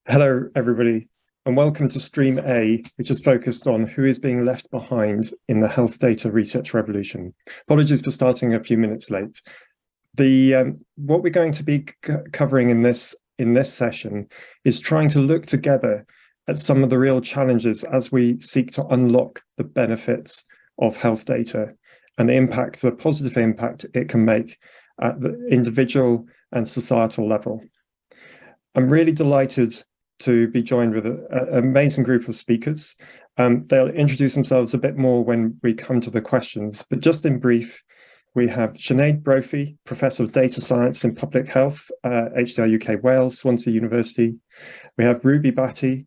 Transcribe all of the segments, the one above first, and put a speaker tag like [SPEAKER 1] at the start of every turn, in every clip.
[SPEAKER 1] Hello, everybody, and welcome to Stream A, which is focused on who is being left behind in the health data research revolution. Apologies for starting a few minutes late. What we're going to be covering in this session is trying to look together at some of the real challenges as we seek to unlock the benefits of health data and the positive impact it can make at the individual and societal level. I'm really delighted to be joined with an amazing group of speakers. They'll introduce themselves a bit more when we come to the questions, but just in brief, we have Sinead Brophy, Professor of Data Science and Public Health, HDR UK Wales, Swansea University. We have Ruby Bhatti,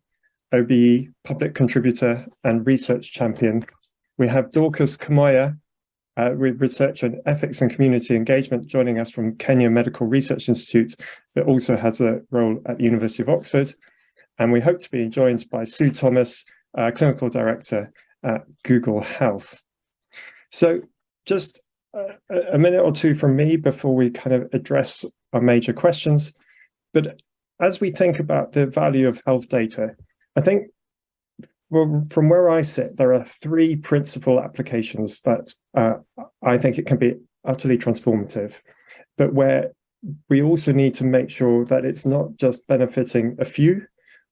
[SPEAKER 1] OBE, Public Contributor and Research Champion. We have Dorcas Kamoya, with Research on Ethics and Community Engagement, joining us from Kenya Medical Research Institute, but also has a role at the University of Oxford. And we hope to be joined by Sue Thomas, Clinical Director at Google Health. So just a minute or two from me before we kind of address our major questions. But as we think about the value of health data, I think, well, from where I sit, there are three principal applications that I think it can be utterly transformative, but where we also need to make sure that it's not just benefiting a few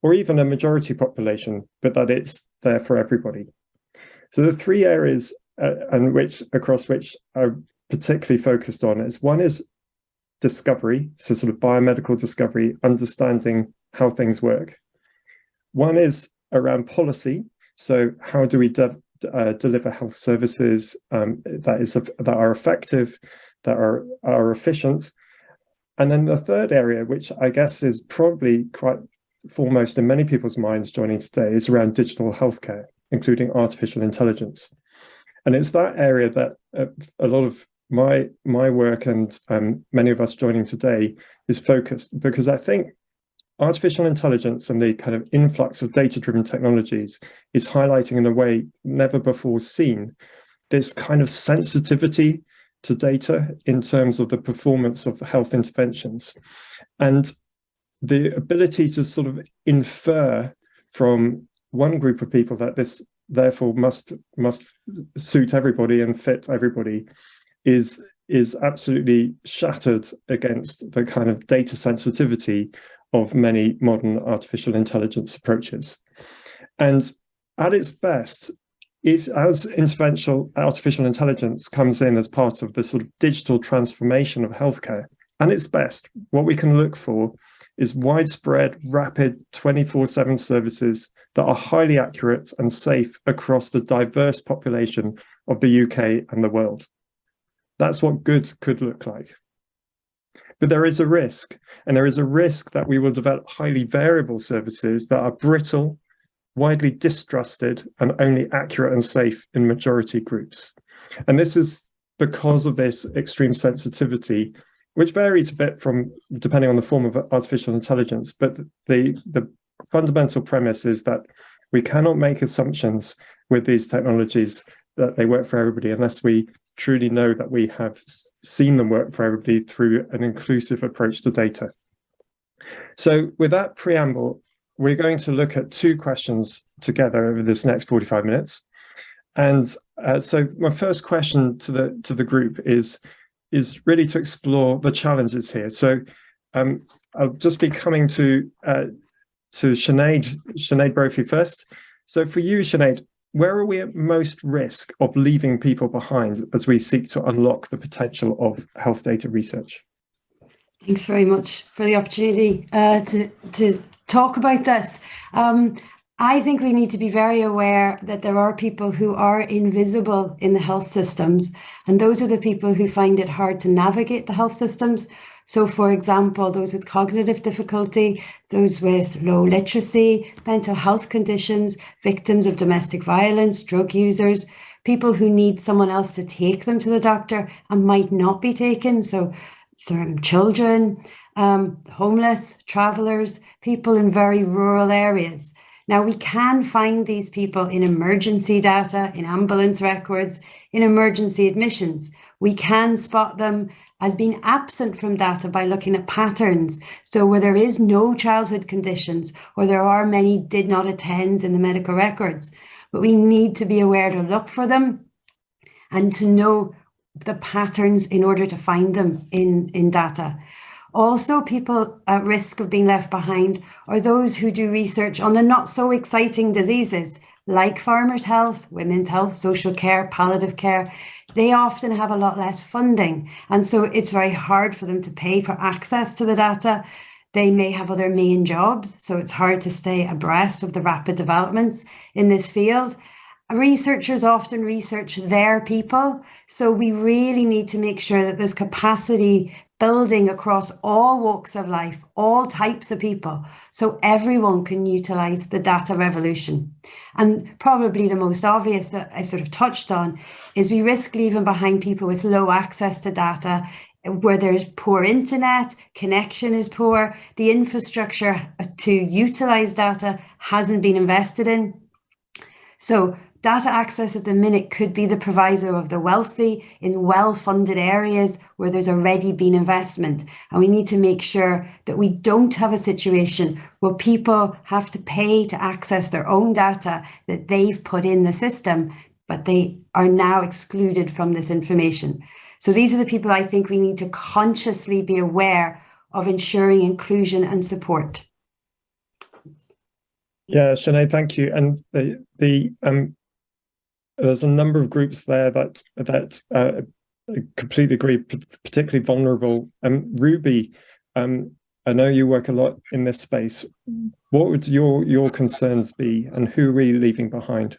[SPEAKER 1] or even a majority population, but that it's there for everybody. So the three areas across which I'm particularly focused on is one is discovery, so sort of biomedical discovery, understanding how things work. One is around policy, so how do we deliver health services that are effective, that are efficient. And then the third area, which I guess is probably quite foremost in many people's minds joining today, is around digital healthcare, including artificial intelligence. And it's that area that a lot of my work and many of us joining today is focused, because I think artificial intelligence and the kind of influx of data-driven technologies is highlighting in a way never before seen this kind of sensitivity to data in terms of the performance of the health interventions, and the ability to sort of infer from one group of people that this therefore must suit everybody and fit everybody is absolutely shattered against the kind of data sensitivity of many modern artificial intelligence approaches. And at its best, as interventional artificial intelligence comes in as part of the sort of digital transformation of healthcare, at its best, what we can look for is widespread, rapid, 24/7 services that are highly accurate and safe across the diverse population of the UK and the world. That's what good could look like. But there is a risk, and there is a risk that we will develop highly variable services that are brittle, widely distrusted, and only accurate and safe in majority groups. And this is because of this extreme sensitivity, which varies a bit depending on the form of artificial intelligence. But the fundamental premise is that we cannot make assumptions with these technologies that they work for everybody unless we truly know that we have seen them work for everybody through an inclusive approach to data. So with that preamble, we're going to look at two questions together over this next 45 minutes. And so my first question to the group is really to explore the challenges here. So I'll just be coming to Sinead Brophy first. So for you, Sinead, where are we at most risk of leaving people behind as we seek to unlock the potential of health data research?
[SPEAKER 2] Thanks very much for the opportunity to talk about this. I think we need to be very aware that there are people who are invisible in the health systems, and those are the people who find it hard to navigate the health systems. So, for example, those with cognitive difficulty, those with low literacy, mental health conditions, victims of domestic violence, drug users, people who need someone else to take them to the doctor and might not be taken. So certain children, homeless, travellers, people in very rural areas. Now, we can find these people in emergency data, in ambulance records, in emergency admissions. We can spot them as being absent from data by looking at patterns. So where there is no childhood conditions, or there are many did not attends in the medical records, but we need to be aware to look for them and to know the patterns in order to find them in data. Also, people at risk of being left behind are those who do research on the not so exciting diseases like farmers' health, women's health, social care, palliative care. They often have a lot less funding, and so it's very hard for them to pay for access to the data. They may have other main jobs, so it's hard to stay abreast of the rapid developments in this field. Researchers often research their people, so we really need to make sure that there's capacity building across all walks of life, all types of people, so everyone can utilise the data revolution. And probably the most obvious that I've sort of touched on is we risk leaving behind people with low access to data, where there's poor internet, connection is poor, the infrastructure to utilise data hasn't been invested in. So data access at the minute could be the proviso of the wealthy in well-funded areas where there's already been investment. And we need to make sure that we don't have a situation where people have to pay to access their own data that they've put in the system, but they are now excluded from this information. So these are the people I think we need to consciously be aware of ensuring inclusion and support.
[SPEAKER 1] Yeah, Sinead, thank you. And there's a number of groups there that completely agree, particularly vulnerable. Ruby, I know you work a lot in this space. What would your concerns be, and who are we leaving behind?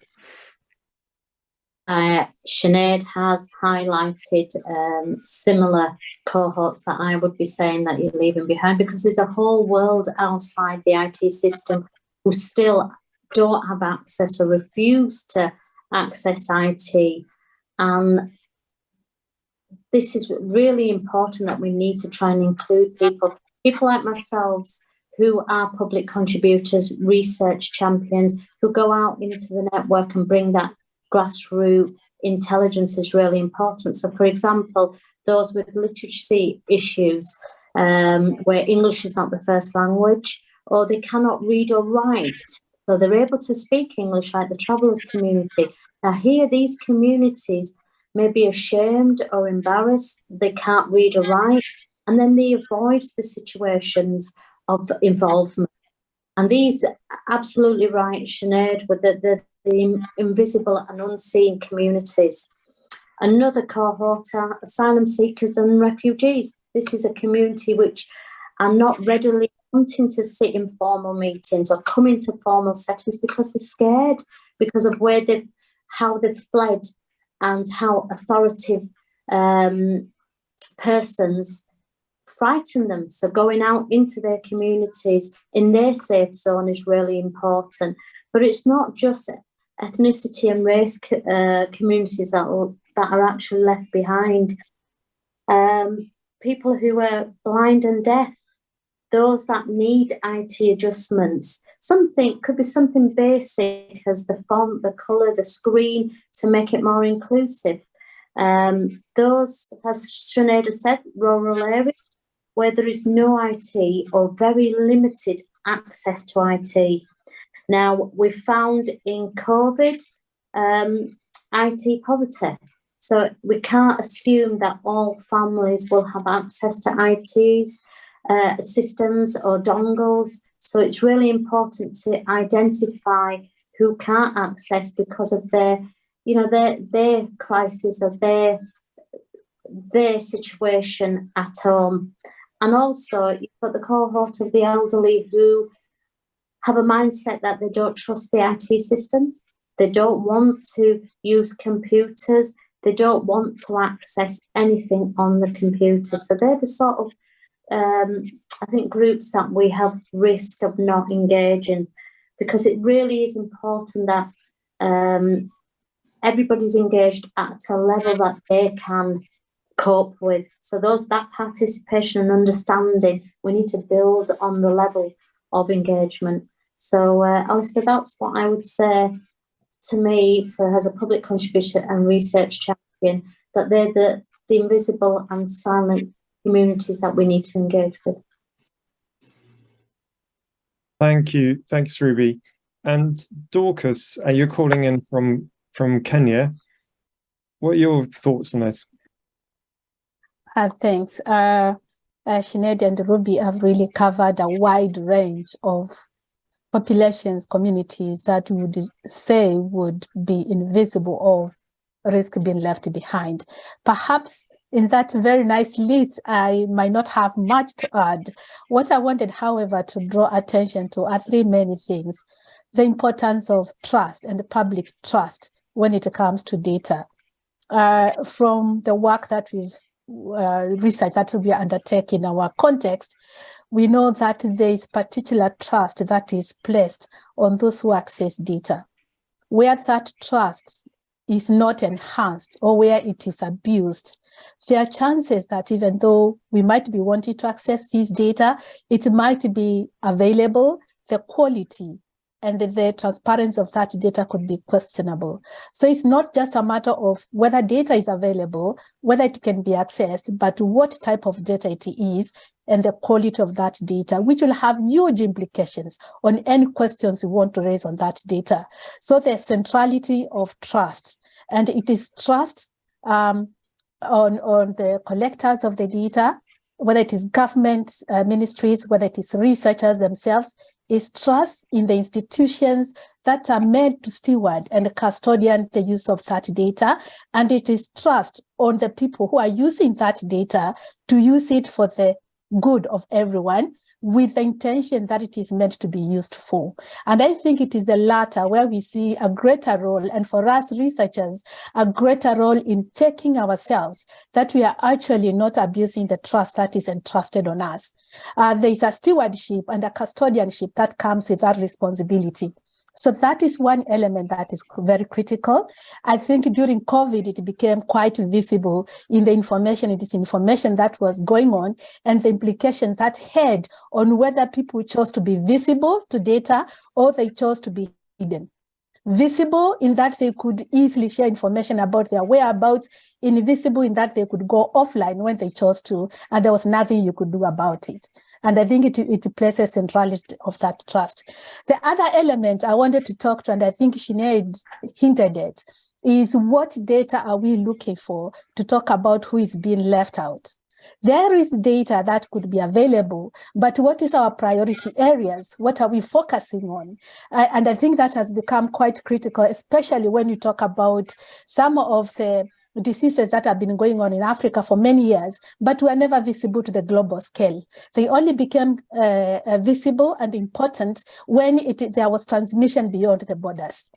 [SPEAKER 3] Sinead has highlighted similar cohorts that I would be saying that you're leaving behind, because there's a whole world outside the IT system who still don't have access or refuse to access IT. And this is really important, that we need to try and include people like myself who are public contributors, research champions, who go out into the network and bring that grassroots intelligence is really important. So, for example, those with literacy issues, where English is not the first language, or they cannot read or write, so they're able to speak English, like the travellers community. Now here, these communities may be ashamed or embarrassed, they can't read or write, and then they avoid the situations of involvement. And these, absolutely right, Sinead, with the invisible and unseen communities. Another cohort are asylum seekers and refugees. This is a community which are not readily wanting to sit in formal meetings or come into formal settings because they're scared, because of how they've fled and how authoritative persons frighten them. So going out into their communities in their safe zone is really important. But it's not just ethnicity and race communities that are actually left behind. People who are blind and deaf, those that need IT adjustments. Could be something basic as the font, the colour, the screen, to make it more inclusive. Those, as Sinead said, rural areas where there is no IT or very limited access to IT. Now, we found in COVID IT poverty. So we can't assume that all families will have access to IT's systems or dongles. So it's really important to identify who can't access because of their crisis or their situation at home. And also, you've got the cohort of the elderly who have a mindset that they don't trust the IT systems. They don't want to use computers. They don't want to access anything on the computer. So they're the sort of, I think, groups that we have risk of not engaging, because it really is important that everybody's engaged at a level that they can cope with. So that participation and understanding, we need to build on the level of engagement. So Alistair, that's what I would say to me as a public contributor and research champion. that they're the invisible and silent communities that we need to engage with.
[SPEAKER 1] Thank you. Thanks, Ruby. And Dorcas, you're calling in from Kenya. What are your thoughts on this?
[SPEAKER 4] Thanks. Sinead and Ruby have really covered a wide range of populations, communities that we would say would be invisible or risk being left behind. Perhaps in that very nice list, I might not have much to add. What I wanted, however, to draw attention to are three main things. The importance of trust and public trust when it comes to data. From the work that we've research that we are undertaking in our context, we know that there is particular trust that is placed on those who access data. Where that trust is not enhanced or where it is abused, there are chances that even though we might be wanting to access these data, it might be available, the quality and the transparency of that data could be questionable. So it's not just a matter of whether data is available, whether it can be accessed, but what type of data it is and the quality of that data, which will have huge implications on any questions we want to raise on that data. So the centrality of trust, and it is trust on the collectors of the data, whether it is government ministries, whether it is researchers themselves, is trust in the institutions that are meant to steward and custodian the use of that data. And it is trust on the people who are using that data to use it for the good of everyone, with the intention that it is meant to be used for. And I think it is the latter where we see a greater role, and for us researchers, a greater role in checking ourselves that we are actually not abusing the trust that is entrusted on us. There is a stewardship and a custodianship that comes with that responsibility. So that is one element that is very critical. I think during COVID, it became quite visible in the information, it is information that was going on and the implications that had on whether people chose to be visible to data or they chose to be hidden. Visible in that they could easily share information about their whereabouts, invisible in that they could go offline when they chose to, and there was nothing you could do about it. And I think it places centrality of that trust. The other element I wanted to talk to, and I think Sinead hinted at, is what data are we looking for to talk about who is being left out? There is data that could be available, but what is our priority areas? What are we focusing on? And I think that has become quite critical, especially when you talk about some of the diseases that have been going on in Africa for many years, but were never visible to the global scale. They only became visible and important when there was transmission beyond the borders.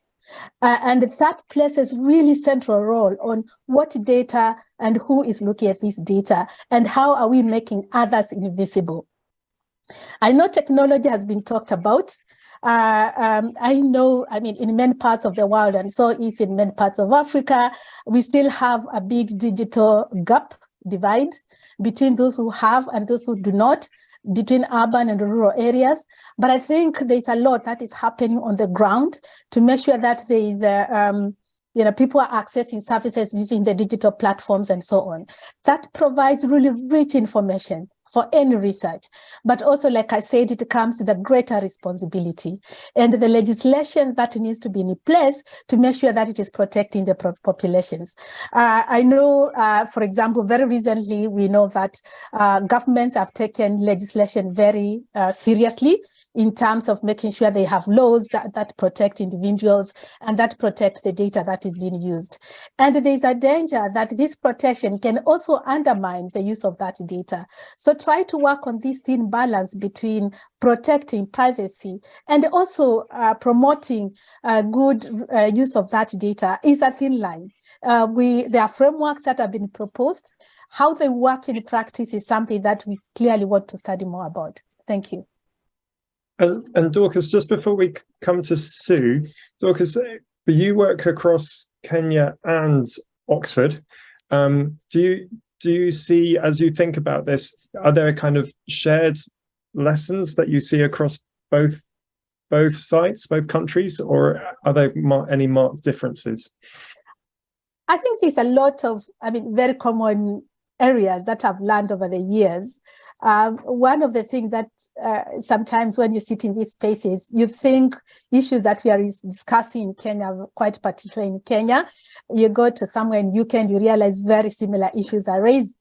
[SPEAKER 4] And that places really central role on what data and who is looking at this data and how are we making others invisible. I know technology has been talked about. I know, in many parts of the world, and so is in many parts of Africa, we still have a big digital gap, divide between those who have and those who do not, between urban and rural areas. But I think there's a lot that is happening on the ground to make sure that there is people are accessing services using the digital platforms and so on. That provides really rich information for any research. But also, like I said, it comes with a greater responsibility and the legislation that needs to be in place to make sure that it is protecting the populations. I know, for example, very recently, we know that governments have taken legislation very seriously in terms of making sure they have laws that protect individuals and that protect the data that is being used. And there's a danger that this protection can also undermine the use of that data. So try to work on this thin balance between protecting privacy and also promoting good use of that data is a thin line. There are frameworks that have been proposed. How they work in practice is something that we clearly want to study more about. Thank you.
[SPEAKER 1] And Dorcas, just before we come to Sue, Dorcas, you work across Kenya and Oxford. Do you see, as you think about this, are there kind of shared lessons that you see across both sites, both countries, or are there any marked differences?
[SPEAKER 4] I think there's a lot of, very common areas that I've learned over the years. One of the things that sometimes when you sit in these spaces, you think issues that we are discussing in Kenya, quite particularly in Kenya, you go to somewhere in UK and you realize very similar issues are raised.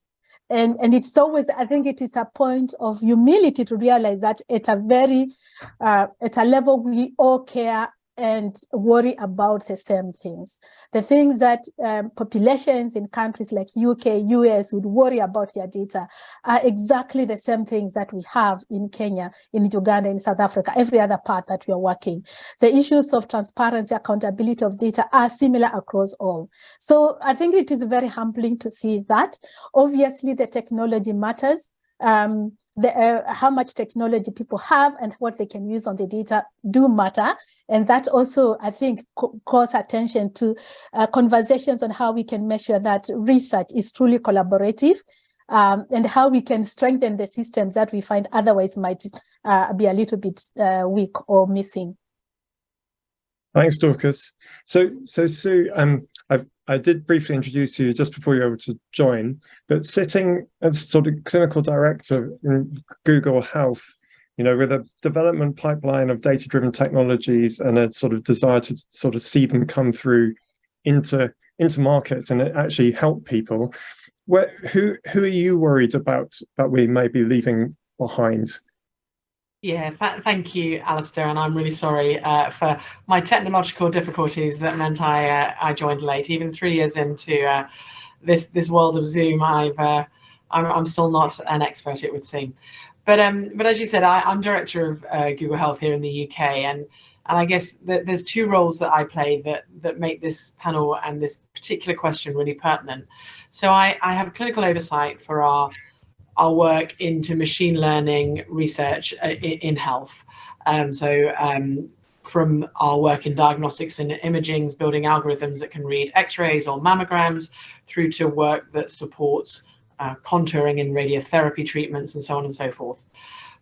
[SPEAKER 4] And it's always, I think it is a point of humility to realize that at a level we all care and worry about the same things. The things that populations in countries like UK, US would worry about their data are exactly the same things that we have in Kenya, in Uganda, in South Africa, every other part that we are working. The issues of transparency, accountability of data are similar across all. So I think it is very humbling to see that. Obviously, the technology matters. How much technology people have and what they can use on the data do matter. And that also, I think, calls attention to conversations on how we can measure that research is truly collaborative, and how we can strengthen the systems that we find otherwise might be a little bit weak or missing.
[SPEAKER 1] Thanks, Dorcas. So Sue, I did briefly introduce you just before you were able to join, but sitting as sort of clinical director in Google Health, with a development pipeline of data-driven technologies and a sort of desire to sort of see them come through into market and actually help people, who are you worried about that we may be leaving behind?
[SPEAKER 5] Yeah, thank you, Alistair, and I'm really sorry for my technological difficulties that meant I joined late. Even 3 years into this world of Zoom, I'm still not an expert, it would seem. But as you said, I'm director of Google Health here in the UK, and I guess there's two roles that I play that make this panel and this particular question really pertinent. So I have clinical oversight for our work into machine learning research in health. From our work in diagnostics and imaging, building algorithms that can read X-rays or mammograms, through to work that supports contouring and radiotherapy treatments and so on and so forth.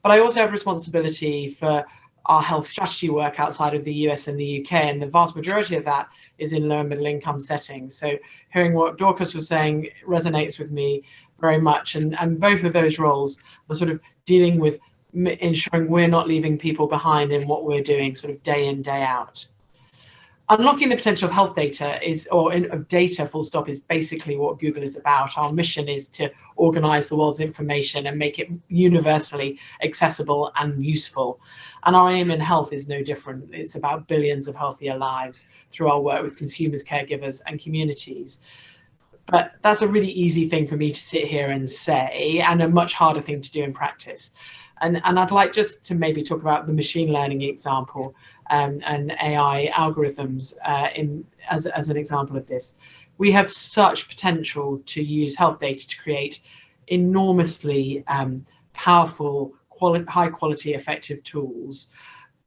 [SPEAKER 5] But I also have responsibility for our health strategy work outside of the US and the UK, and the vast majority of that is in low and middle income settings. So hearing what Dorcas was saying resonates with me very much, and both of those roles are sort of dealing with ensuring we're not leaving people behind in what we're doing sort of day in, day out. Unlocking the potential of health data of data full stop is basically what Google is about. Our mission is to organize the world's information and make it universally accessible and useful. And our aim in health is no different. It's about billions of healthier lives through our work with consumers, caregivers, and communities. But that's a really easy thing for me to sit here and say, and a much harder thing to do in practice. And I'd like just to maybe talk about the machine learning example and AI algorithms as an example of this. We have such potential to use health data to create enormously powerful, high quality, effective tools.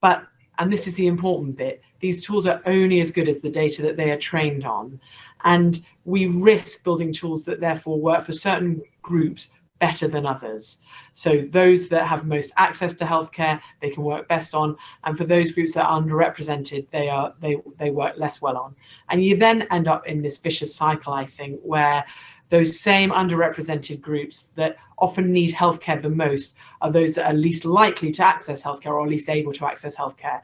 [SPEAKER 5] But, and this is the important bit, these tools are only as good as the data that they are trained on. And we risk building tools that therefore work for certain groups better than others. So those that have most access to healthcare, they can work best on, and for those groups that are underrepresented, they work less well on. And you then end up in this vicious cycle, I think, where those same underrepresented groups that often need healthcare the most are those that are least likely to access healthcare or least able to access healthcare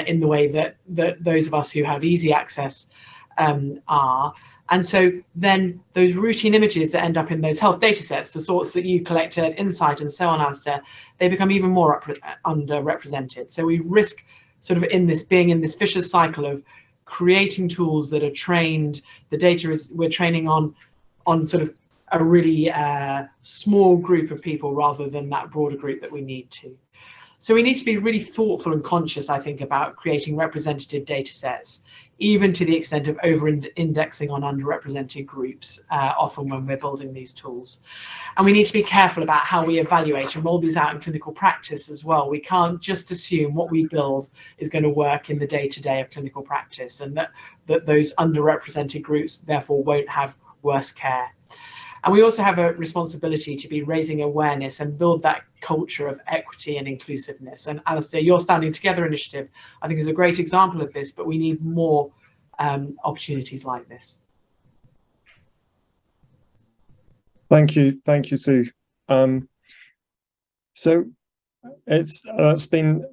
[SPEAKER 5] in the way that those of us who have easy access are. And so then those routine images that end up in those health data sets, the sorts that you collect at Insight and so on, Alistair, they become even more underrepresented. So we risk sort of being in this vicious cycle of creating tools that are trained, the data we're training on sort of a really small group of people rather than that broader group that we need to. So we need to be really thoughtful and conscious, I think, about creating representative data sets, even to the extent of over-indexing on underrepresented groups, often when we're building these tools. And we need to be careful about how we evaluate and roll these out in clinical practice as well. We can't just assume what we build is going to work in the day-to-day of clinical practice, and that those underrepresented groups therefore won't have worse care. And we also have a responsibility to be raising awareness and build that culture of equity and inclusiveness. And Alistair, your Standing Together initiative, I think, is a great example of this, but we need more opportunities like this.
[SPEAKER 1] Thank you, Sue. So it's been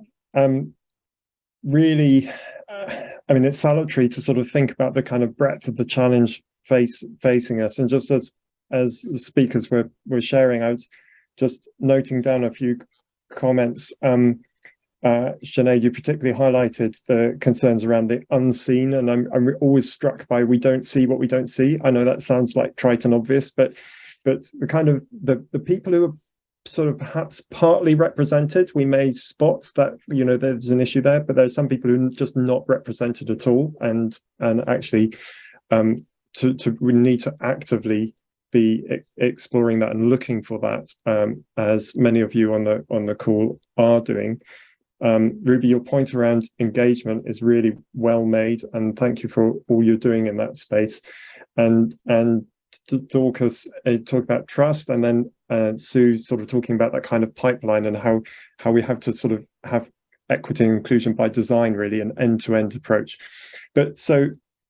[SPEAKER 1] really, I mean, it's salutary to sort of think about the kind of breadth of the challenge facing us. And just as the speakers were sharing, I was just noting down a few comments. Sinead, you particularly highlighted the concerns around the unseen, and I'm always struck by we don't see what we don't see. I know that sounds like trite and obvious, but the kind of the people who are sort of perhaps partly represented, we may spot that, you know, there's an issue there, but there's some people who are just not represented at all, and actually we need to actively be exploring that and looking for that, as many of you on the call are doing. Ruby, your point around engagement is really well made, and thank you for all you're doing in that space. And Dorcas talked about trust, and then Sue sort of talking about that kind of pipeline and how we have to sort of have equity and inclusion by design, really, an end-to-end approach. But so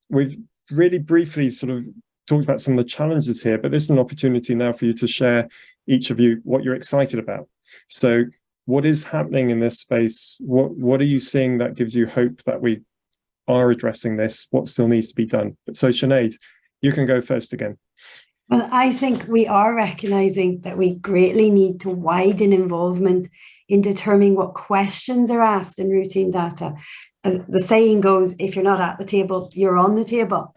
[SPEAKER 1] we've really briefly sort of talked about some of the challenges here, but this is an opportunity now for you to share, each of you, what you're excited about. So what is happening in this space? What are you seeing that gives you hope that we are addressing this? What still needs to be done? So Sinead, you can go first again.
[SPEAKER 2] Well, I think we are recognising that we greatly need to widen involvement in determining what questions are asked in routine data. As the saying goes, if you're not at the table, you're on the table.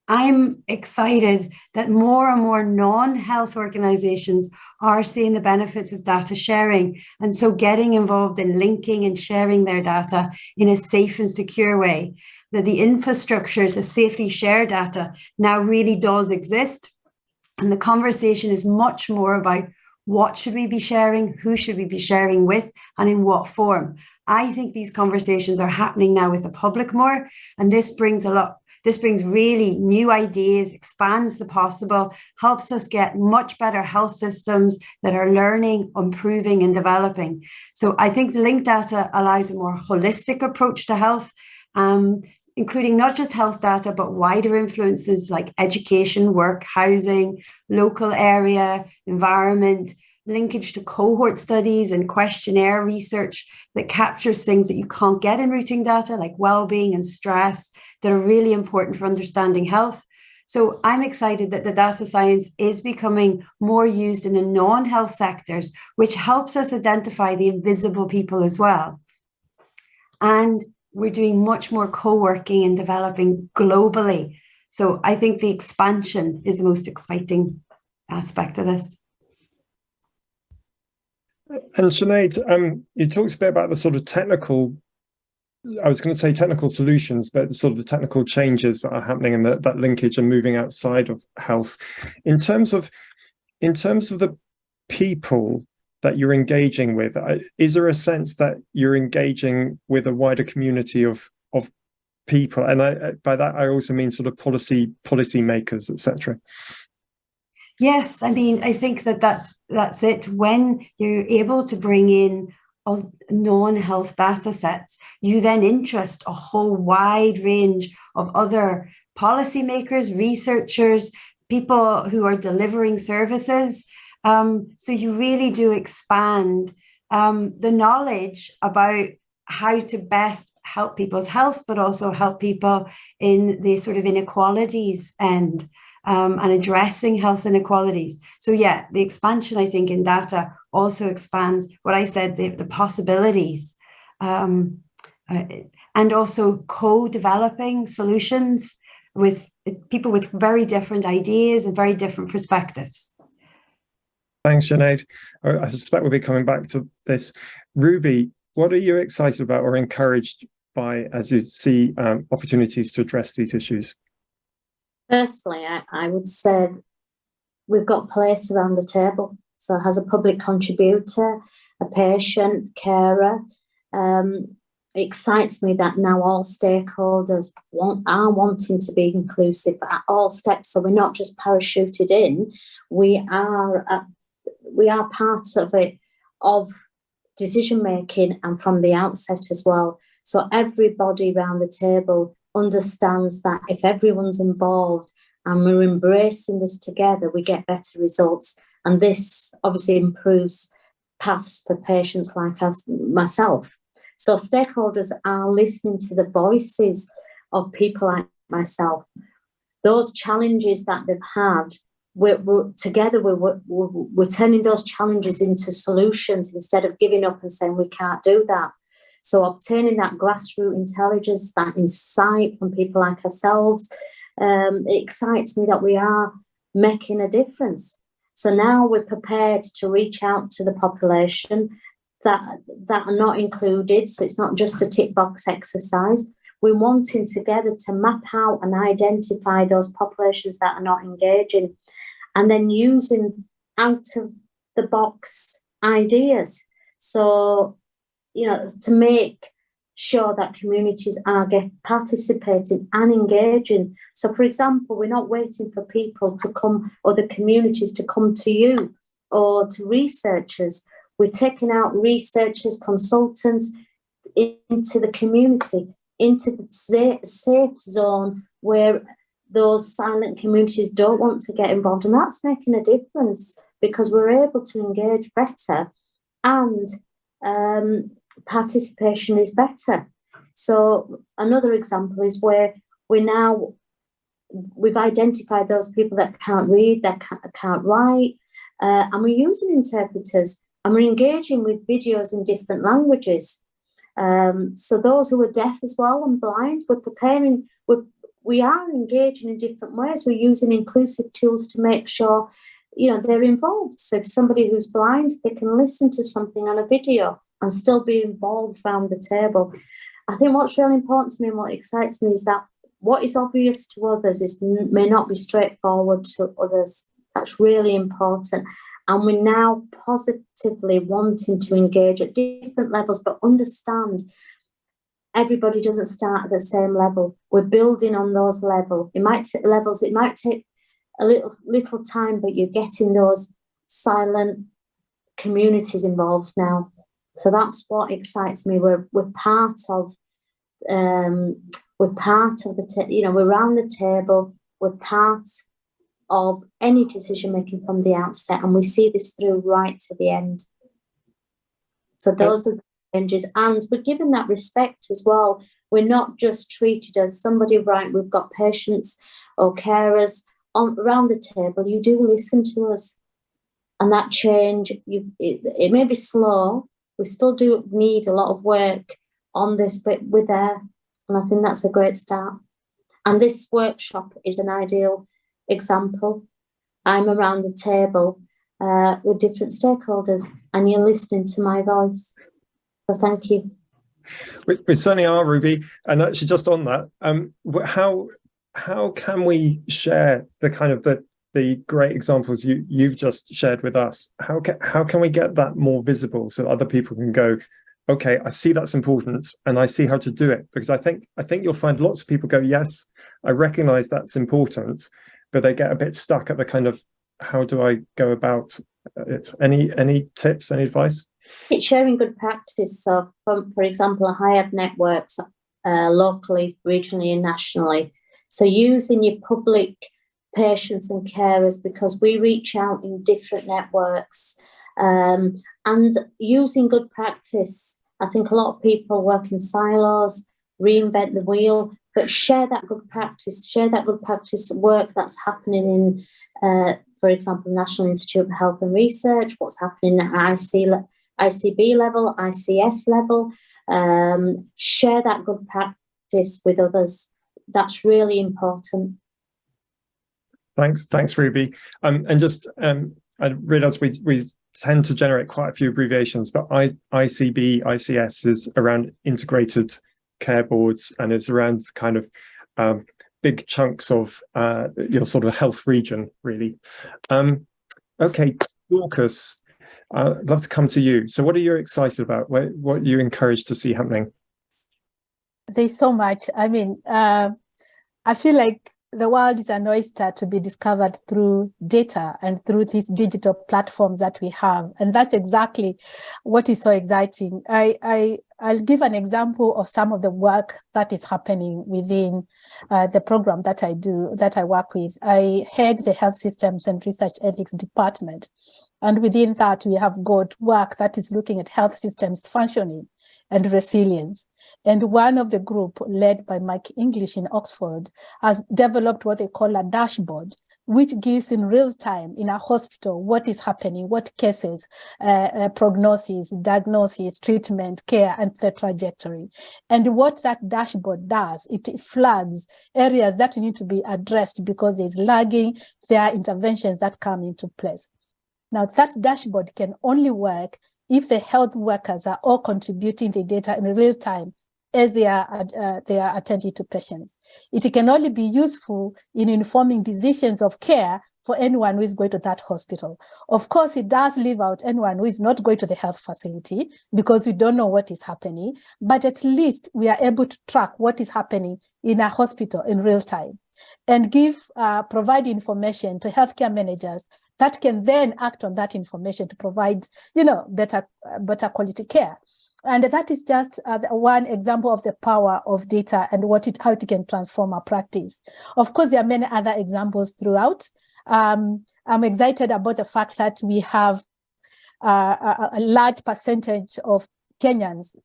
[SPEAKER 2] I'm excited that more and more non-health organisations are seeing the benefits of data sharing, and so getting involved in linking and sharing their data in a safe and secure way. That the infrastructure to safely share data now really does exist, and the conversation is much more about what should we be sharing, who should we be sharing with, and in what form. I think these conversations are happening now with the public more, and this brings really new ideas, expands the possible, helps us get much better health systems that are learning, improving, and developing. So I think the linked data allows a more holistic approach to health, including not just health data, but wider influences like education, work, housing, local area, environment, linkage to cohort studies and questionnaire research that captures things that you can't get in routine data, like well-being and stress, that are really important for understanding health. So I'm excited that the data science is becoming more used in the non-health sectors, which helps us identify the invisible people as well. And we're doing much more co-working and developing globally. So I think the expansion is the most exciting aspect of this.
[SPEAKER 1] And Sinead, you talked a bit about the sort of technical, I was going to say technical solutions, but the sort of the technical changes that are happening and that linkage and moving outside of health. In terms of the people that you're engaging with, is there a sense that you're engaging with a wider community of people? And by that, I also mean sort of policy makers, etc.
[SPEAKER 2] Yes, I mean, I think that's it. When you're able to bring in non-health data sets, you then interest a whole wide range of other policymakers, researchers, people who are delivering services. So you really do expand the knowledge about how to best help people's health, but also help people in the sort of inequalities and addressing health inequalities. So yeah, the expansion, I think, in data also expands what I said, the possibilities, and also co-developing solutions with people with very different ideas and very different perspectives.
[SPEAKER 1] Thanks, Sinead. I suspect we'll be coming back to this. Ruby, what are you excited about or encouraged by as you see opportunities to address these issues?
[SPEAKER 3] Firstly, I would say we've got place around the table. So as a public contributor, a patient, carer, it excites me that now all stakeholders are wanting to be inclusive at all steps. So we're not just parachuted in, we are part of it, of decision making, and from the outset as well. So everybody around the table understands that if everyone's involved and we're embracing this together, we get better results. And this obviously improves paths for patients like myself. So stakeholders are listening to the voices of people like myself. Those challenges that they've had, we're turning those challenges into solutions instead of giving up and saying we can't do that. So obtaining that grassroots intelligence, that insight from people like ourselves, it excites me that we are making a difference. So now we're prepared to reach out to the population that are not included. So it's not just a tick box exercise. We're wanting together to map out and identify those populations that are not engaging, and then using out of the box ideas. So, to make sure that communities are participating and engaging. So, for example, we're not waiting for people to come or the communities to come to you or to researchers. We're taking out researchers, consultants into the community, into the safe zone where those silent communities don't want to get involved. And that's making a difference because we're able to engage better and participation is better. So another example is where we've identified those people that can't read, that can't write, and we're using interpreters and we're engaging with videos in different languages. So those who are deaf as well and blind, we are engaging in different ways. We're using inclusive tools to make sure, they're involved. So if somebody who's blind, they can listen to something on a video and still be involved around the table. I think what's really important to me and what excites me is that what is obvious to others may not be straightforward to others. That's really important. And we're now positively wanting to engage at different levels, but understand everybody doesn't start at the same level. We're building on those levels. It might take a little time, but you're getting those silent communities involved now. So that's what excites me. We're part of the we're around the table. We're part of any decision making from the outset, and we see this through right to the end. So those are the changes, and we're given that respect as well. We're not just treated as somebody, right, we've got patients or carers around the table. You do listen to us, and that change, it may be slow. We still do need a lot of work on this, but we're there, and I think that's a great start. And this workshop is an ideal example. I'm around the table with different stakeholders, and you're listening to my voice. So thank you.
[SPEAKER 1] We certainly are, Ruby. And actually, just on that, how can we share the kind of the great examples you've just shared with us? How can we get that more visible so other people can go, okay, I see that's important and I see how to do it? Because I think you'll find lots of people go, yes, I recognize that's important, but they get a bit stuck at the kind of, how do I go about it? Any tips, any advice?
[SPEAKER 3] It's sharing good practice. So, for example, I have networks locally, regionally, and nationally. So using your public patients and carers, because we reach out in different networks, and using good practice. I think a lot of people work in silos, reinvent the wheel, but share that good practice work that's happening in, for example, National Institute of Health and Research, what's happening at ICB level, ICS level. Share that good practice with others. That's really important.
[SPEAKER 1] Thanks, Ruby. And just I realise we tend to generate quite a few abbreviations, but ICB, ICS is around integrated care boards, and it's around kind of big chunks of your sort of health region, really. Okay, Dorcas, I'd love to come to you. So what are you excited about? What are you encouraged to see happening?
[SPEAKER 4] There's so much. I mean, I feel like the world is an oyster to be discovered through data and through these digital platforms that we have. And that's exactly what is so exciting. I I'll give an example of some of the work that is happening within the program that I work with. I head the Health Systems and Research Ethics Department. And within that, we have got work that is looking at health systems functioning and resilience. And one of the group led by Mike English in Oxford has developed what they call a dashboard, which gives in real time in a hospital what is happening, what cases, prognosis, diagnosis, treatment, care, and the trajectory. And what that dashboard does, it flags areas that need to be addressed because there's lagging, there are interventions that come into place. Now, that dashboard can only work if the health workers are all contributing the data in real time as they are attending to patients. It can only be useful in informing decisions of care for anyone who is going to that hospital. Of course, it does leave out anyone who is not going to the health facility because we don't know what is happening, but at least we are able to track what is happening in a hospital in real time and provide information to healthcare managers that can then act on that information to provide, better quality care. And that is just one example of the power of data and how it can transform our practice. Of course, there are many other examples throughout. I'm excited about the fact that we have a large percentage of Kenyans,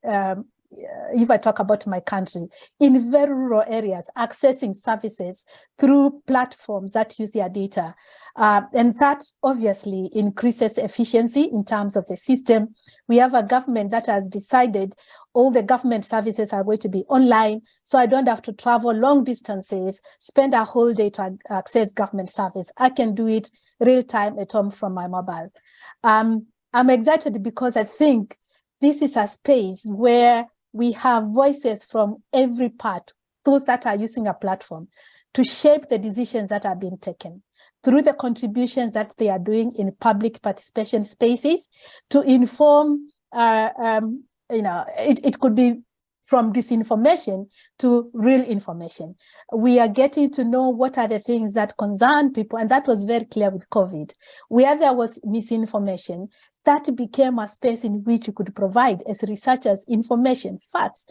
[SPEAKER 4] if I talk about my country, in very rural areas, accessing services through platforms that use their data. And that obviously increases efficiency in terms of the system. We have a government that has decided all the government services are going to be online, so I don't have to travel long distances, spend a whole day to access government service. I can do it real time at home from my mobile. I'm excited because I think this is a space where we have voices from every part, those that are using a platform, to shape the decisions that are being taken through the contributions that they are doing in public participation spaces to inform, it could be from disinformation to real information. We are getting to know what are the things that concern people, and that was very clear with COVID. Where there was misinformation, that became a space in which you could provide, as researchers, information, facts.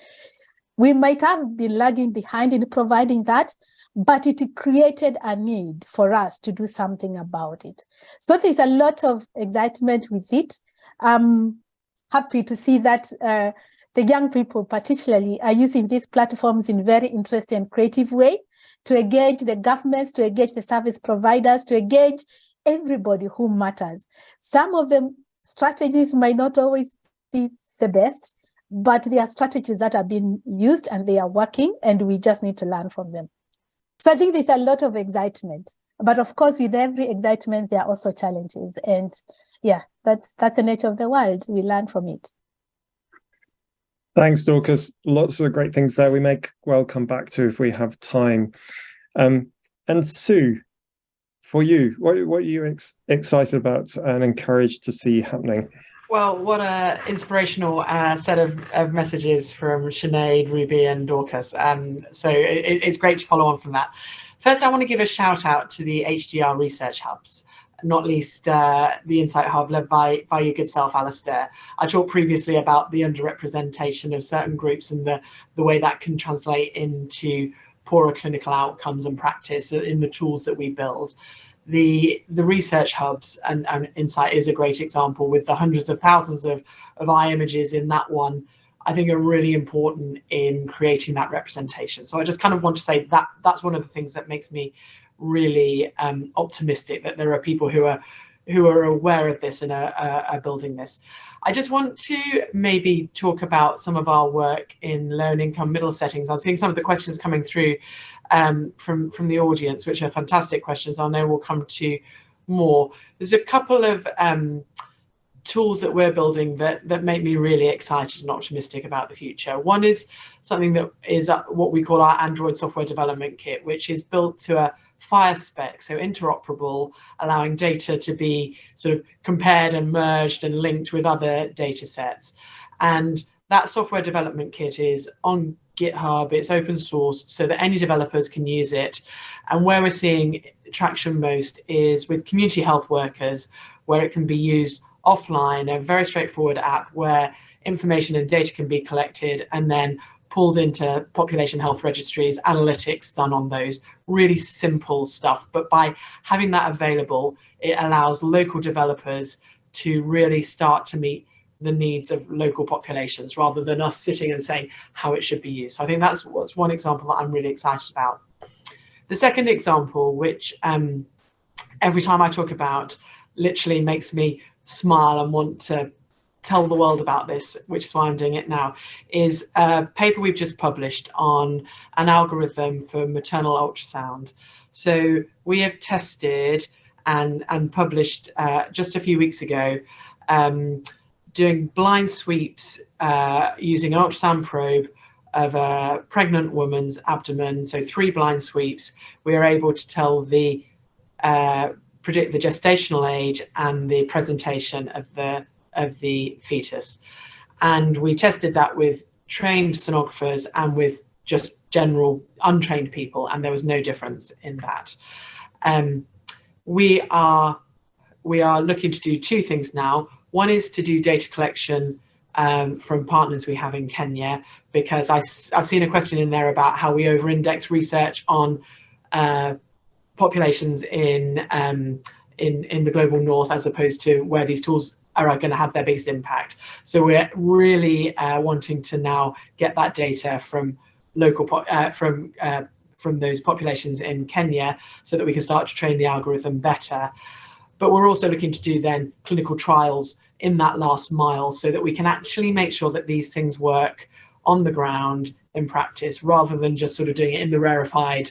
[SPEAKER 4] We might have been lagging behind in providing that, but it created a need for us to do something about it. So there's a lot of excitement with it. I'm happy to see that the young people particularly are using these platforms in very interesting and creative way to engage the governments, to engage the service providers, to engage everybody who matters. Some of them strategies might not always be the best, but they are strategies that are being used and they are working, and we just need to learn from them. So I think there's a lot of excitement, but of course, with every excitement, there are also challenges. And yeah, that's the nature of the world. We learn from it.
[SPEAKER 1] Thanks, Dorcas. Lots of great things there we may well come back to if we have time. And Sue, for you, what are you excited about and encouraged to see happening?
[SPEAKER 5] Well, what an inspirational set of messages from Sinead, Ruby and Dorcas. So it's great to follow on from that. First, I want to give a shout out to the HDR research hubs, not least the Insight Hub led by your good self, Alistair. I talked previously about the underrepresentation of certain groups and the way that can translate into poorer clinical outcomes and practice in the tools that we build. The research hubs and Insight is a great example, with the hundreds of thousands of eye images in that one, I think are really important in creating that representation. So I just kind of want to say that that's one of the things that makes me really optimistic, that there are people who are aware of this and are building this. I just want to maybe talk about some of our work in low and income middle settings. I'm seeing some of the questions coming through from the audience, which are fantastic questions. I know we'll come to more. There's a couple of tools that we're building that make me really excited and optimistic about the future. One is something that is what we call our Android software development kit, which is built to a FHIR spec, so interoperable, allowing data to be sort of compared and merged and linked with other data sets. And that software development kit is on GitHub, it's open source so that any developers can use it. And where we're seeing traction most is with community health workers, where it can be used offline, a very straightforward app where information and data can be collected and then pulled into population health registries, analytics done on those, really simple stuff. But by having that available, it allows local developers to really start to meet the needs of local populations rather than us sitting and saying how it should be used. So I think that's one example that I'm really excited about. The second example, which every time I talk about literally makes me smile and want to tell the world about this, which is why I'm doing it now, is a paper we've just published on an algorithm for maternal ultrasound. So we have tested and published just a few weeks ago, doing blind sweeps using an ultrasound probe of a pregnant woman's abdomen. So 3 blind sweeps. We are able to tell predict the gestational age and the presentation of the fetus. And we tested that with trained sonographers and with just general untrained people, and there was no difference in that. We are looking to do 2 things now. One is to do data collection from partners we have in Kenya, because I've seen a question in there about how we over-index research on populations in the global north as opposed to where these tools are going to have their biggest impact. So we're really wanting to now get that data from local from those populations in Kenya so that we can start to train the algorithm better. But we're also looking to do then clinical trials in that last mile so that we can actually make sure that these things work on the ground in practice, rather than just sort of doing it in the rarefied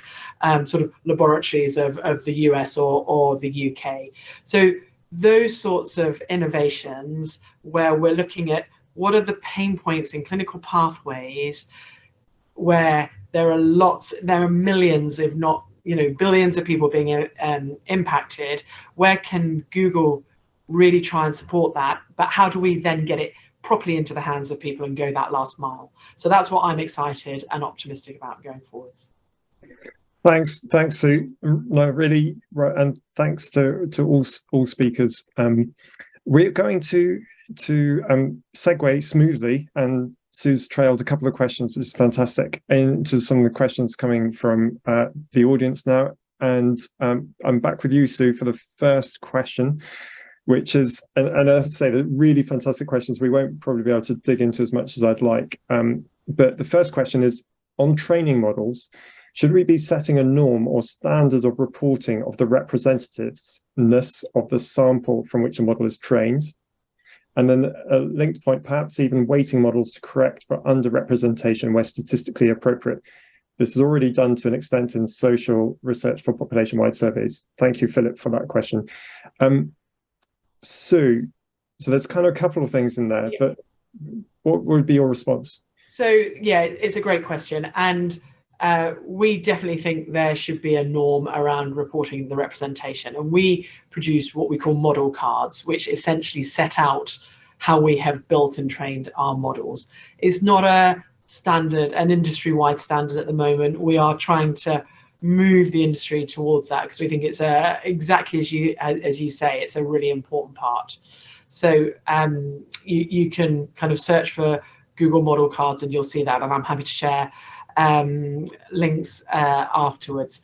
[SPEAKER 5] sort of laboratories of the US or the UK. So those sorts of innovations where we're looking at what are the pain points in clinical pathways where there are millions, if not billions of people being impacted. Where can Google really try and support that? But how do we then get it properly into the hands of people and go that last mile? So that's what I'm excited and optimistic about going forwards.
[SPEAKER 1] Thanks, Sue. No, really, and thanks to all speakers. We're going to segue smoothly, and Sue's trailed a couple of questions, which is fantastic, into some of the questions coming from the audience now. And I'm back with you, Sue, for the first question, which is, and I have to say, they're really fantastic questions. We won't probably be able to dig into as much as I'd like. But the first question is, on training models, should we be setting a norm or standard of reporting of the representativeness of the sample from which a model is trained? And then a linked point, perhaps even weighting models to correct for underrepresentation where statistically appropriate. This is already done to an extent in social research for population-wide surveys. Thank you, Philip, for that question. Sue, so there's kind of a couple of things in there, but what would be your response?
[SPEAKER 5] So, yeah, it's a great question. And we definitely think there should be a norm around reporting the representation. And we produce what we call model cards, which essentially set out how we have built and trained our models. It's not a standard, an industry-wide standard at the moment. We are trying to move the industry towards that because we think it's exactly as you say, it's a really important part. So you can kind of search for Google model cards and you'll see that, and I'm happy to share links afterwards.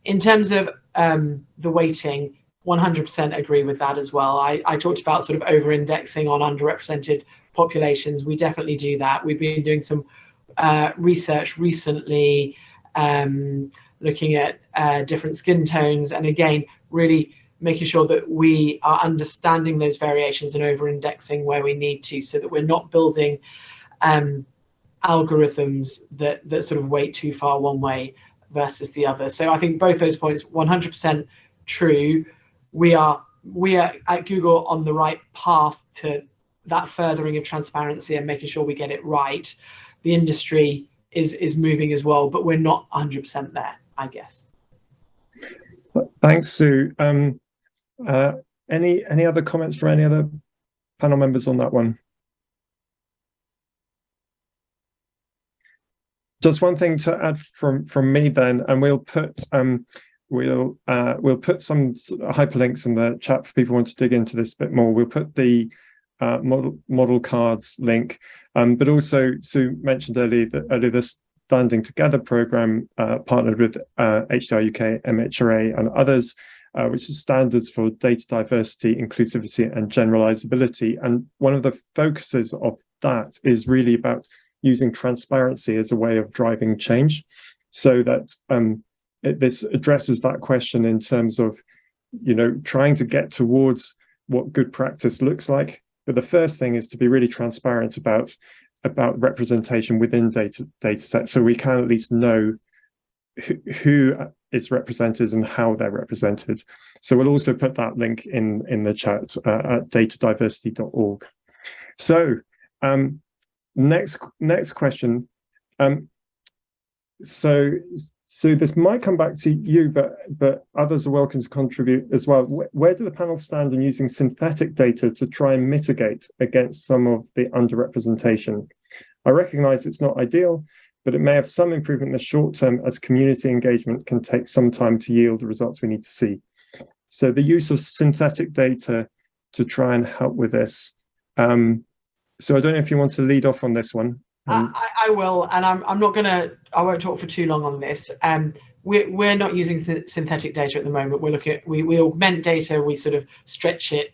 [SPEAKER 5] In terms of the weighting, 100% agree with that as well. I talked about sort of over-indexing on underrepresented populations. We definitely do that. We've been doing some research recently looking at different skin tones, and again, really making sure that we are understanding those variations and over-indexing where we need to, so that we're not building algorithms that sort of weight too far one way versus the other. So I think both those points, 100% true. We are at Google on the right path to that furthering of transparency and making sure we get it right. The industry is moving as well, but we're not 100% there, I guess.
[SPEAKER 1] Thanks, Sue. Any other comments from any other panel members on that one? Just one thing to add from me then, and we'll put some hyperlinks in the chat for people who want to dig into this a bit more. We'll put the model cards link, but also Sue mentioned earlier the Standing Together program partnered with HDR UK, MHRA and others, which is standards for data diversity, inclusivity and generalizability. And one of the focuses of that is really about using transparency as a way of driving change, so that this addresses that question in terms of, trying to get towards what good practice looks like. But the first thing is to be really transparent about representation within data sets, so we can at least know who is represented and how they're represented. So we'll also put that link in the chat at datadiversity.org. So next question. So this might come back to you, but others are welcome to contribute as well. Where do the panel stand in using synthetic data to try and mitigate against some of the underrepresentation? I recognize it's not ideal, but it may have some improvement in the short term, as community engagement can take some time to yield the results we need to see. So the use of synthetic data to try and help with this. So I don't know if you want to lead off on this one.
[SPEAKER 5] I will, and I won't talk for too long on this. We're not using synthetic data at the moment. We augment data, we sort of stretch it,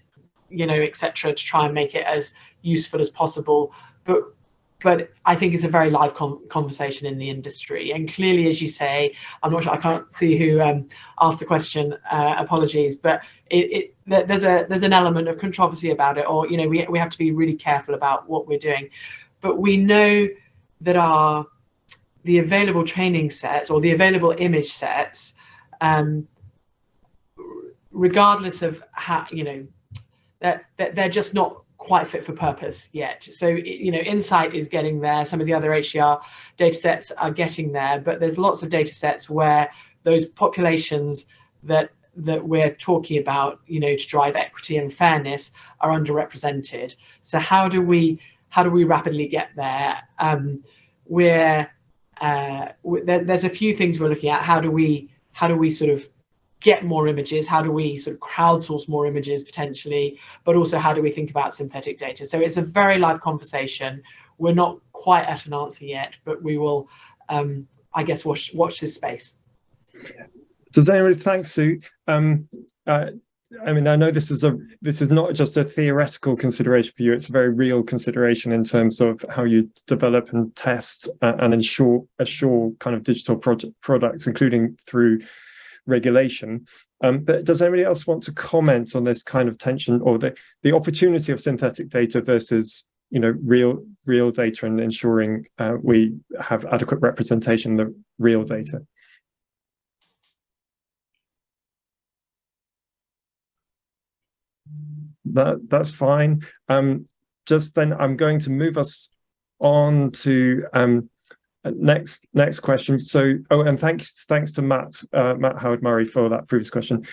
[SPEAKER 5] etc., to try and make it as useful as possible. But I think it's a very live conversation in the industry. And clearly, as you say, I'm not sure, I can't see who asked the question, apologies, but there's an element of controversy about it, or, we have to be really careful about what we're doing. But we know that the available training sets or the available image sets, regardless of how, that they're just not quite fit for purpose yet. So, Insight is getting there. Some of the other HDR data sets are getting there, but there's lots of data sets where those populations that we're talking about, to drive equity and fairness are underrepresented. So how do we rapidly get there? There's a few things we're looking at. How do we sort of get more images? How do we sort of crowdsource more images potentially? But also, how do we think about synthetic data? So it's a very live conversation. We're not quite at an answer yet, but we will, I guess, watch this space.
[SPEAKER 1] Does anybody? Thanks, Sue. I mean, I know this is not just a theoretical consideration for you. It's a very real consideration in terms of how you develop and test and assure kind of digital products, including through regulation. But does anybody else want to comment on this kind of tension, or the opportunity of synthetic data versus real data, and ensuring we have adequate representation of the real data? That's fine. Just then, I'm going to move us on to next question. So, and thanks to Matt Howard Murray for that previous question.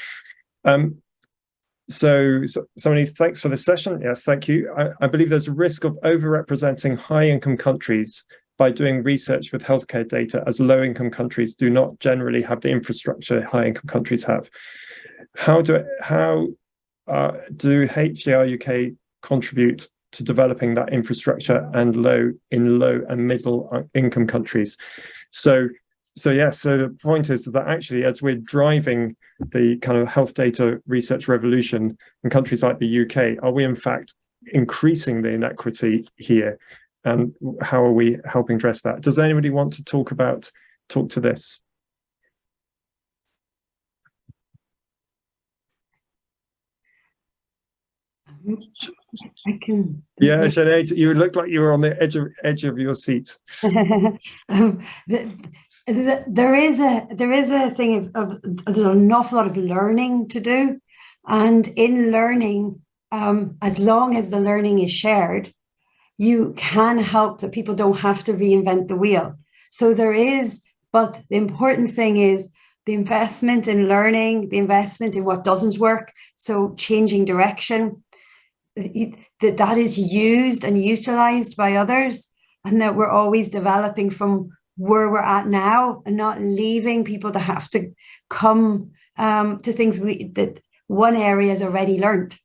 [SPEAKER 1] So somebody, thanks for this session. Yes, thank you. I believe there's a risk of overrepresenting high-income countries by doing research with healthcare data, as low-income countries do not generally have the infrastructure high-income countries have. How do HDR UK contribute to developing that infrastructure and low and middle income countries? So the point is that actually, as we're driving the kind of health data research revolution in countries like the UK, are we in fact increasing the inequity here? And how are we helping address that? Does anybody want to talk to this?
[SPEAKER 2] I can.
[SPEAKER 1] Yeah, Sinead, you look like you were on the edge of your seat.
[SPEAKER 2] There is a thing of there's an awful lot of learning to do, and in learning, as long as the learning is shared, you can help that people don't have to reinvent the wheel. So there is, but the important thing is the investment in learning, the investment in what doesn't work. So changing direction, that is used and utilized by others, and that we're always developing from where we're at now, and not leaving people to have to come to things that one area has already learned.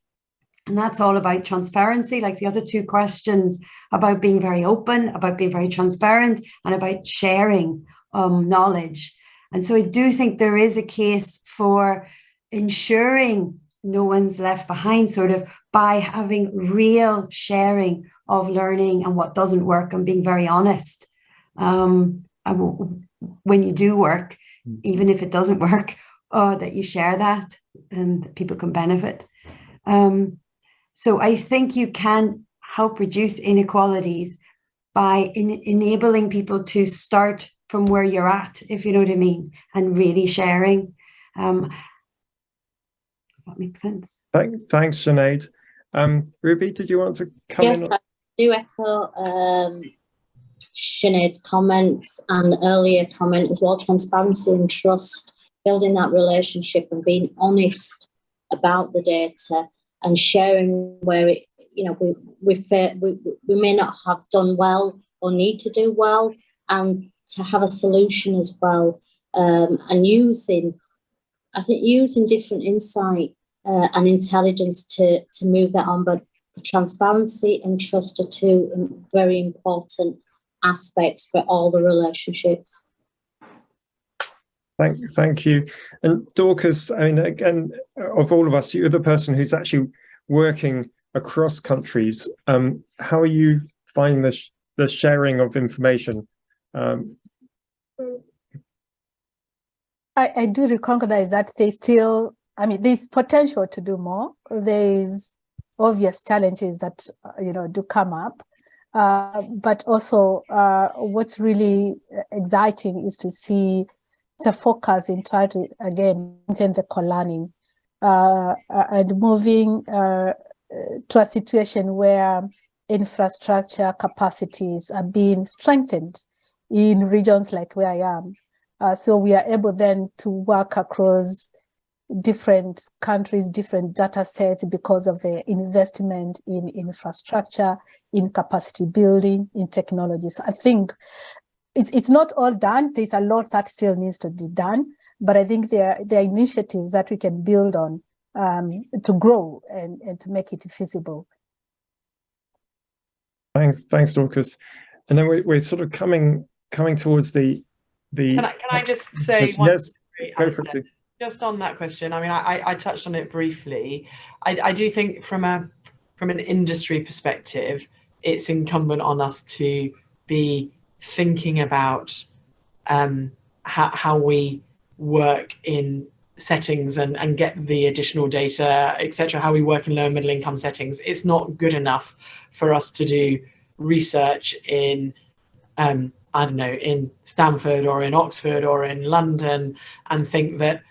[SPEAKER 2] And that's all about transparency, like the other two questions, about being very open, about being very transparent, and about sharing knowledge. And so I do think there is a case for ensuring no one's left behind, sort of by having real sharing of learning and what doesn't work, and being very honest when you do work, even if it doesn't work, that you share that and that people can benefit. So I think you can help reduce inequalities by enabling people to start from where you're at, if you know what I mean, and really sharing. That makes sense.
[SPEAKER 1] Thanks, Sinead. Ruby, did you want to come in?
[SPEAKER 3] Yes, I do echo Sinead's comments and earlier comment as well. Transparency and trust, building that relationship and being honest about the data and sharing where it, you know, we may not have done well or need to do well, and to have a solution as well, and using different insight and intelligence to move that on. But the transparency and trust are two very important aspects for all the relationships.
[SPEAKER 1] Thank you. And Dorcas, I mean, again, of all of us, you're the person who's actually working across countries. How are you finding the sharing of information?
[SPEAKER 4] I do recognize that there's potential to do more. There's obvious challenges that, do come up. But also what's really exciting is to see the focus in trying to, again, maintain the co-learning and moving to a situation where infrastructure capacities are being strengthened in regions like where I am. So we are able then to work across different countries, different data sets, because of the investment in infrastructure, in capacity building, in technologies. I think it's not all done. There's a lot that still needs to be done, but I think there are initiatives that we can build on to grow and to make it feasible.
[SPEAKER 1] Thanks, Dorcas. And then we're sort of coming towards the.
[SPEAKER 5] Can I just say
[SPEAKER 1] one? Yes, go for it.
[SPEAKER 5] Just on that question, I mean, I touched on it briefly. I do think from an industry perspective, it's incumbent on us to be thinking about how we work in settings and get the additional data, etc. How we work in low and middle income settings. It's not good enough for us to do research in in Stanford or in Oxford or in London and think that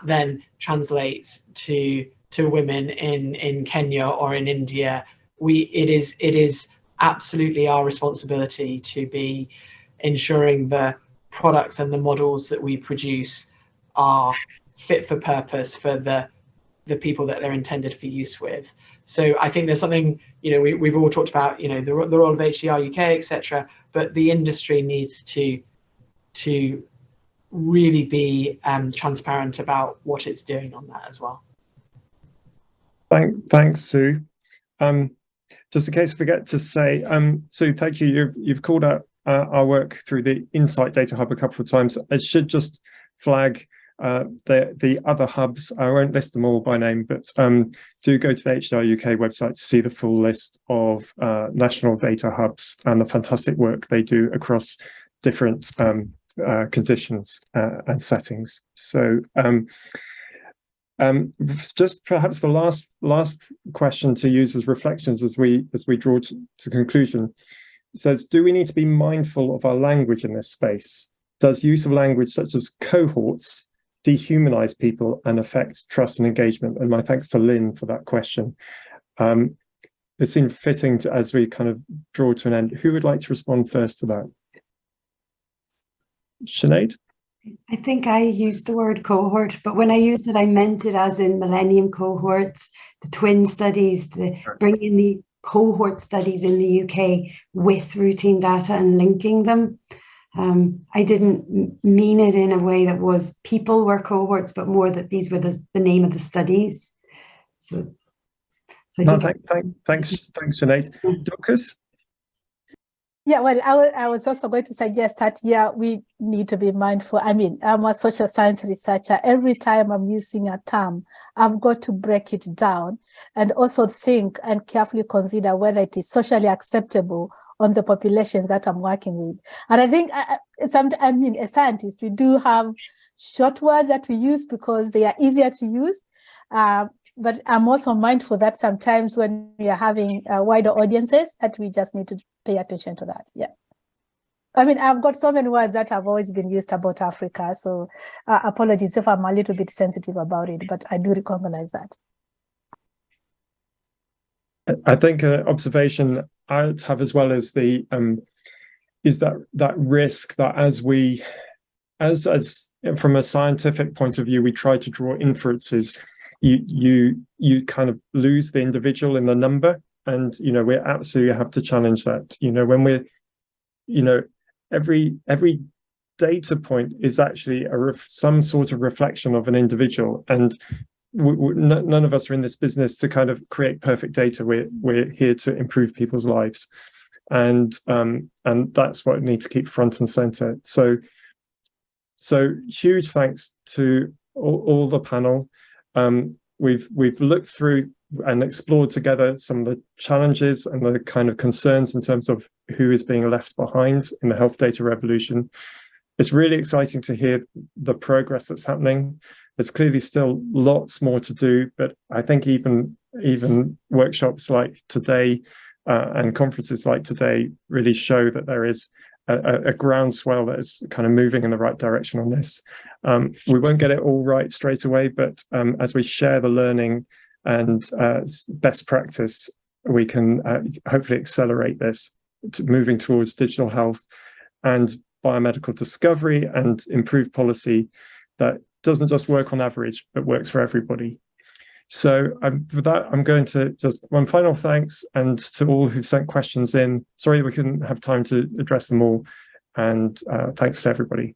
[SPEAKER 5] then translates to women in Kenya or in India. It is absolutely our responsibility to be ensuring the products and the models that we produce are fit for purpose for the people that they're intended for use with. So I think there's something, we've all talked about, the role of HDR UK, etc. But the industry needs to really be transparent about what it's doing on that as well.
[SPEAKER 1] Thanks, Sue. Just in case I forget to say, Sue, thank you. You've called out our work through the Insight Data Hub a couple of times. I should just flag the other hubs. I won't list them all by name, but do go to the HDR UK website to see the full list of national data hubs and the fantastic work they do across different conditions and settings. So just perhaps the last question to use as reflections as we draw to conclusion says, do we need to be mindful of our language in this space? Does use of language such as cohorts dehumanize people and affect trust and engagement? And my thanks to Lynn for that question. It seemed fitting as we kind of draw to an end. Who would like to respond first to that? Sinead?
[SPEAKER 2] I think I used the word cohort, but when I used it, I meant it as in Millennium Cohorts, the twin studies, bringing the cohort studies in the UK with routine data and linking them. I didn't mean it in a way that was people were cohorts, but more that these were the name of the studies. So So I
[SPEAKER 1] No,
[SPEAKER 2] think
[SPEAKER 1] thanks, Sinead. Dorcas?
[SPEAKER 4] Yeah, well, I was also going to suggest that, yeah, we need to be mindful. I mean, I'm a social science researcher. Every time I'm using a term, I've got to break it down and also think and carefully consider whether it is socially acceptable on the populations that I'm working with. And I think, as scientist, we do have short words that we use because they are easier to use. But I'm also mindful that sometimes when we are having wider audiences, that we just need to pay attention to that. Yeah. I mean, I've got so many words that have always been used about Africa. So apologies if I'm a little bit sensitive about it, but I do recognize that.
[SPEAKER 1] I think an observation I'd have as well as the is that risk that as from a scientific point of view, we try to draw inferences, you kind of lose the individual in the number. And, we absolutely have to challenge that. When we're, every data point is actually some sort of reflection of an individual. And none of us are in this business to kind of create perfect data. We're here to improve people's lives. And that's what we need to keep front and center. So huge thanks to all the panel. We've looked through and explored together some of the challenges and the kind of concerns in terms of who is being left behind in the health data revolution. It's really exciting to hear the progress that's happening. There's clearly still lots more to do, but I think even workshops like today and conferences like today really show that there is a groundswell that is kind of moving in the right direction on this. We won't get it all right straight away, but as we share the learning and best practice, we can hopefully accelerate this moving towards digital health and biomedical discovery and improved policy that doesn't just work on average, but works for everybody. So with that, I'm going to just one final thanks and to all who sent questions in. Sorry we couldn't have time to address them all. And thanks to everybody.